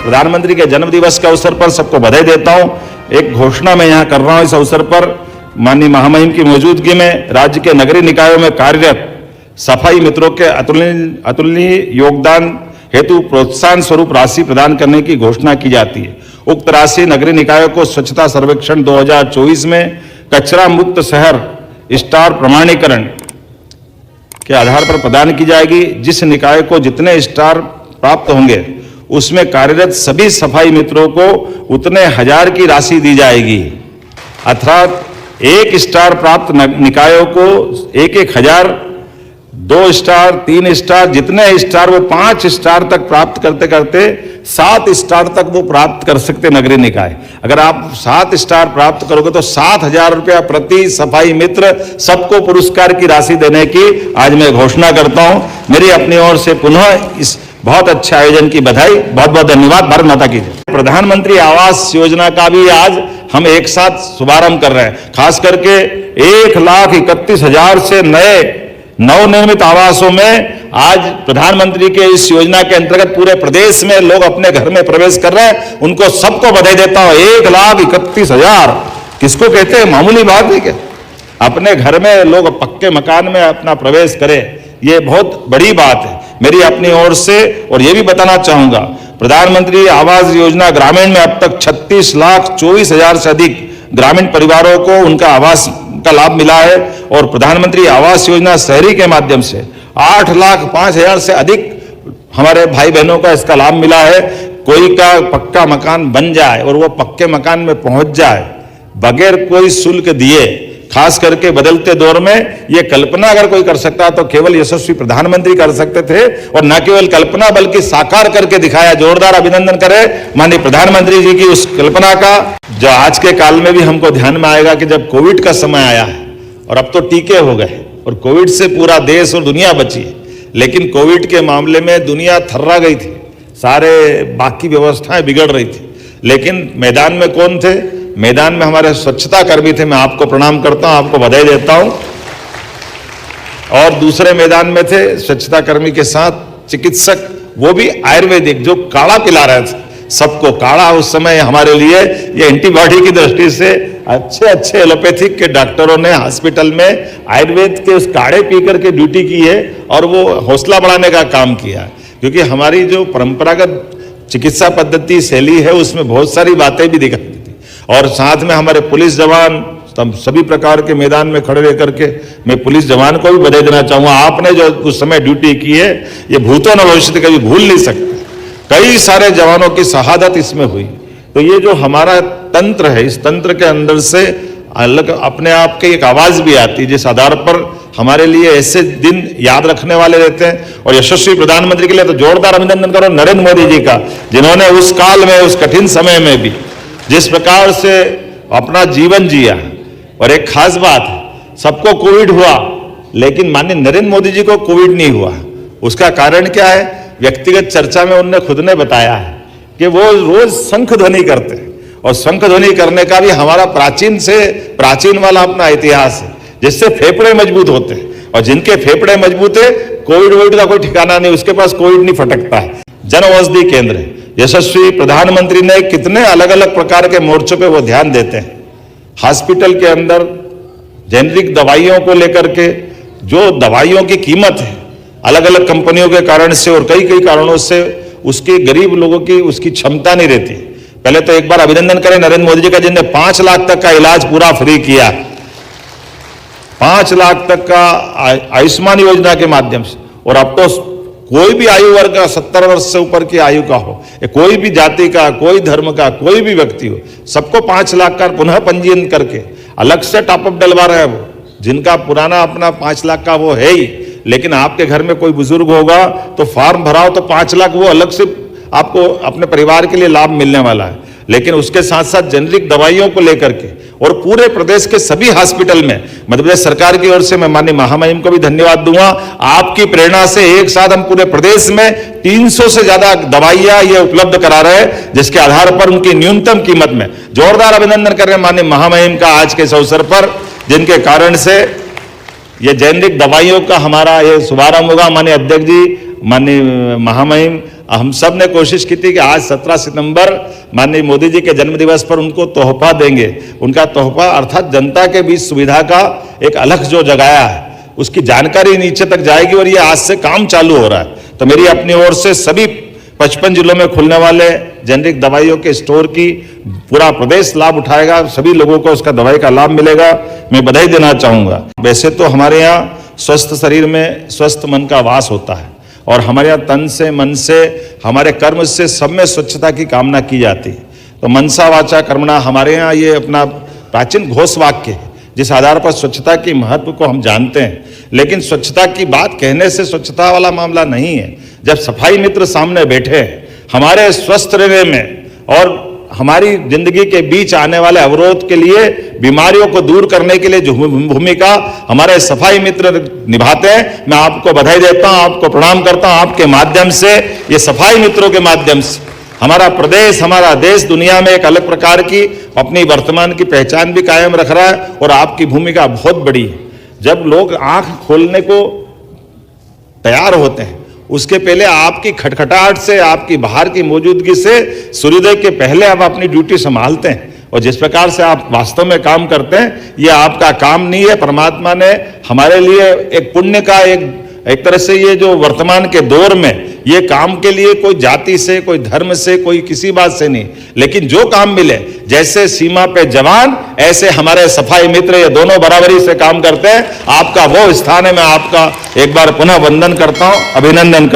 प्रधानमंत्री के जन्म दिवस के अवसर पर सबको बधाई देता हूं। एक घोषणा मैं यहां कर रहा हूं इस अवसर पर, माननीय महामहिम की मौजूदगी में राज्य के नगरीय निकायों में कार्यरत सफाई मित्रों के अतुलनीय योगदान हेतु प्रोत्साहन स्वरूप राशि प्रदान करने की घोषणा की जाती है। उक्त राशि नगरीय निकायों को स्वच्छता सर्वेक्षण 2024 में कचरा मुक्त शहर स्टार प्रमाणीकरण के आधार पर प्रदान की जाएगी। जिस निकाय को जितने स्टार प्राप्त होंगे उसमें कार्यरत सभी सफाई मित्रों को उतने 1000 की राशि दी जाएगी। अर्थात 1 स्टार प्राप्त निकायों को 1-1000, 2 स्टार, 3 स्टार, जितने स्टार वो 5 स्टार तक प्राप्त करते करते 7 स्टार तक वो प्राप्त कर सकते नगरीय निकाय। अगर आप 7 स्टार प्राप्त करोगे तो 7,000 रुपया प्रति सफाई मित्र सबको पुरस्कार की राशि देने की आज मैं घोषणा करता हूं। मेरी अपनी ओर से पुनः इस बहुत अच्छे आयोजन की बधाई, बहुत बहुत धन्यवाद। भारत माता की जय। प्रधानमंत्री आवास योजना का भी आज हम एक साथ शुभारंभ कर रहे हैं। खास करके 1,31,000 से नए नवनिर्मित आवासों में आज प्रधानमंत्री के इस योजना के अंतर्गत पूरे प्रदेश में लोग अपने घर में प्रवेश कर रहे हैं। उनको सबको बधाई देता हूं। 1,31,000 किसको कहते हैं, मामूली बात है क्या? अपने घर में लोग पक्के मकान में अपना प्रवेश करें, ये बहुत बड़ी बात है मेरी अपनी ओर से। और ये भी बताना चाहूंगा, प्रधानमंत्री आवास योजना ग्रामीण में अब तक 36,24,000 से अधिक ग्रामीण परिवारों को उनका आवास का लाभ मिला है। और प्रधानमंत्री आवास योजना शहरी के माध्यम से 8,05,000 से अधिक हमारे भाई बहनों का इसका लाभ मिला है। कोई का पक्का मकान बन जाए और वो पक्के मकान में पहुंच जाए बगैर कोई शुल्क दिए, खास करके बदलते दौर में ये कल्पना अगर कोई कर सकता तो केवल यशस्वी प्रधानमंत्री कर सकते थे। और न केवल कल्पना बल्कि साकार करके दिखाया। जोरदार अभिनंदन करें माननीय प्रधानमंत्री जी की उस कल्पना का, जो आज के काल में भी हमको ध्यान में आएगा कि जब कोविड का समय आया है और अब तो टीके हो गए और कोविड से पूरा देश और दुनिया बची है, लेकिन कोविड के मामले में दुनिया थर्रा गई थी, सारे बाकी व्यवस्थाएं बिगड़ रही थी, लेकिन मैदान में कौन थे? मैदान में हमारे स्वच्छता कर्मी थे। मैं आपको प्रणाम करता हूं, आपको बधाई देता हूं। और दूसरे मैदान में थे स्वच्छता कर्मी के साथ चिकित्सक, वो भी आयुर्वेदिक, जो काढ़ा पिला रहे थे सबको। काढ़ा उस समय हमारे लिए ये एंटीबॉडी की दृष्टि से अच्छे एलोपैथिक के डॉक्टरों ने हॉस्पिटल में आयुर्वेद के उस काढ़े पी करके ड्यूटी की है और वो हौसला बढ़ाने का काम किया। क्योंकि हमारी जो परंपरागत चिकित्सा पद्धति शैली है उसमें बहुत सारी बातें भी दिखाई देती। और साथ में हमारे पुलिस जवान सभी प्रकार के मैदान में खड़े रह करके मैं पुलिस जवान को भी बधाई देना चाहूंगा। आपने जो उस समय ड्यूटी की है ये भूतों न भविष्य कभी भूल नहीं सकते। कई सारे जवानों की शहादत इसमें हुई। तो ये जो हमारा तंत्र है, इस तंत्र के अंदर से अलग अपने आप की एक आवाज भी आती है, जिस आधार पर हमारे लिए ऐसे दिन याद रखने वाले रहते हैं। और यशस्वी प्रधानमंत्री के लिए तो जोरदार अभिनंदन करो नरेंद्र मोदी जी का, जिन्होंने उस काल में, उस कठिन समय में भी जिस प्रकार से अपना जीवन जिया। और एक खास बात है, सबको कोविड हुआ लेकिन माननीय नरेंद्र मोदी जी को कोविड नहीं हुआ। उसका कारण क्या है? व्यक्तिगत चर्चा में उन्होंने खुद ने बताया है कि वो रोज शंख ध्वनि करते हैं। और शंख ध्वनि करने का भी हमारा प्राचीन से प्राचीन वाला अपना इतिहास है, जिससे फेफड़े मजबूत होते हैं। और जिनके फेफड़े मजबूत है, कोविड का कोई ठिकाना नहीं, उसके पास कोविड नहीं फटकता है। जन औषधि केंद्र है, यशस्वी प्रधानमंत्री ने कितने अलग अलग प्रकार के मोर्चों पे वो ध्यान देते हैं। हॉस्पिटल के अंदर जेनरिक दवाइयों को लेकर के जो दवाइयों की कीमत है अलग अलग कंपनियों के कारण से और कई कारणों से उसके गरीब लोगों की उसकी क्षमता नहीं रहती। पहले तो एक बार अभिनंदन करें नरेंद्र मोदी जी का, जिन्होंने 5 लाख तक का इलाज पूरा फ्री किया। 5 लाख तक का आयुष्मान योजना के माध्यम से। और अब तो कोई भी आयु वर्ग का 70 वर्ष से ऊपर की आयु का हो, कोई भी जाति का, कोई धर्म का, कोई भी व्यक्ति हो, सबको 5 लाख का पुनः पंजीयन करके अलग से टॉपअप डलवा रहे हैं। वो जिनका पुराना अपना 5 लाख का वो है ही, लेकिन आपके घर में कोई बुजुर्ग होगा तो फॉर्म भराओ तो 5 लाख वो अलग से आपको अपने परिवार के लिए लाभ मिलने वाला है। लेकिन उसके साथ साथ जेनरिक दवाइयों को लेकर के और पूरे प्रदेश के सभी हॉस्पिटल में मध्य प्रदेश सरकार की ओर से मैं माननीय महामहिम को भी धन्यवाद दूंगा। आपकी प्रेरणा से एक साथ हम पूरे प्रदेश में 300 से ज्यादा दवाइयां ये उपलब्ध करा रहे हैं, जिसके आधार पर उनकी न्यूनतम कीमत में जोरदार अभिनंदन कर रहे हैं माननीय महामहिम का आज के इस अवसर पर, जिनके कारण से ये जेनरिक दवाइयों का हमारा ये शुभारंभ होगा। माननीय अध्यक्ष जी माननीय महामहिम हम सब ने कोशिश की थी कि आज 17 सितंबर माननीय मोदी जी के जन्म दिवस पर उनको तोहफा देंगे। उनका तोहफा अर्थात जनता के बीच सुविधा का एक अलख जो जगाया है उसकी जानकारी नीचे तक जाएगी और ये आज से काम चालू हो रहा है। तो मेरी अपनी ओर से सभी 55 जिलों में खुलने वाले जेनरिक दवाइयों के स्टोर की पूरा प्रदेश लाभ उठाएगा, सभी लोगों को उसका दवाई का लाभ मिलेगा। मैं बधाई देना चाहूँगा। वैसे तो हमारे यहाँ स्वस्थ शरीर में स्वस्थ मन का वास होता है और हमारे यहाँ तन से, मन से, हमारे कर्म से, सब में स्वच्छता की कामना की जाती है। तो मनसा वाचा कर्मणा हमारे यहाँ ये अपना प्राचीन घोष वाक्य है जिस आधार पर स्वच्छता की महत्व को हम जानते हैं। लेकिन स्वच्छता की बात कहने से स्वच्छता वाला मामला नहीं है। जब सफाई मित्र सामने बैठे हमारे स्वस्थ रहने में और हमारी जिंदगी के बीच आने वाले अवरोध के लिए, बीमारियों को दूर करने के लिए जो भूमिका हमारे सफाई मित्र निभाते हैं, मैं आपको बधाई देता हूं, आपको प्रणाम करता हूं। आपके माध्यम से, ये सफाई मित्रों के माध्यम से हमारा प्रदेश, हमारा देश दुनिया में एक अलग प्रकार की अपनी वर्तमान की पहचान भी कायम रख रहा है और आपकी भूमिका बहुत बड़ी है। जब लोग आंख खोलने को तैयार होते हैं उसके पहले आपकी खटखटाहट से, आपकी बाहर की मौजूदगी से सूर्योदय के पहले आप अपनी ड्यूटी संभालते हैं और जिस प्रकार से आप वास्तव में काम करते हैं ये आपका काम नहीं है। परमात्मा ने हमारे लिए एक पुण्य का एक तरह से ये जो वर्तमान के दौर में ये काम के लिए कोई जाति से, कोई धर्म से, कोई किसी बात से नहीं, लेकिन जो काम मिले, जैसे सीमा पे जवान ऐसे हमारे सफाई मित्र, ये दोनों बराबरी से काम करते हैं। आपका वो स्थान है, मैं आपका एक बार पुनः वंदन करता हूं, अभिनंदन करता हूं।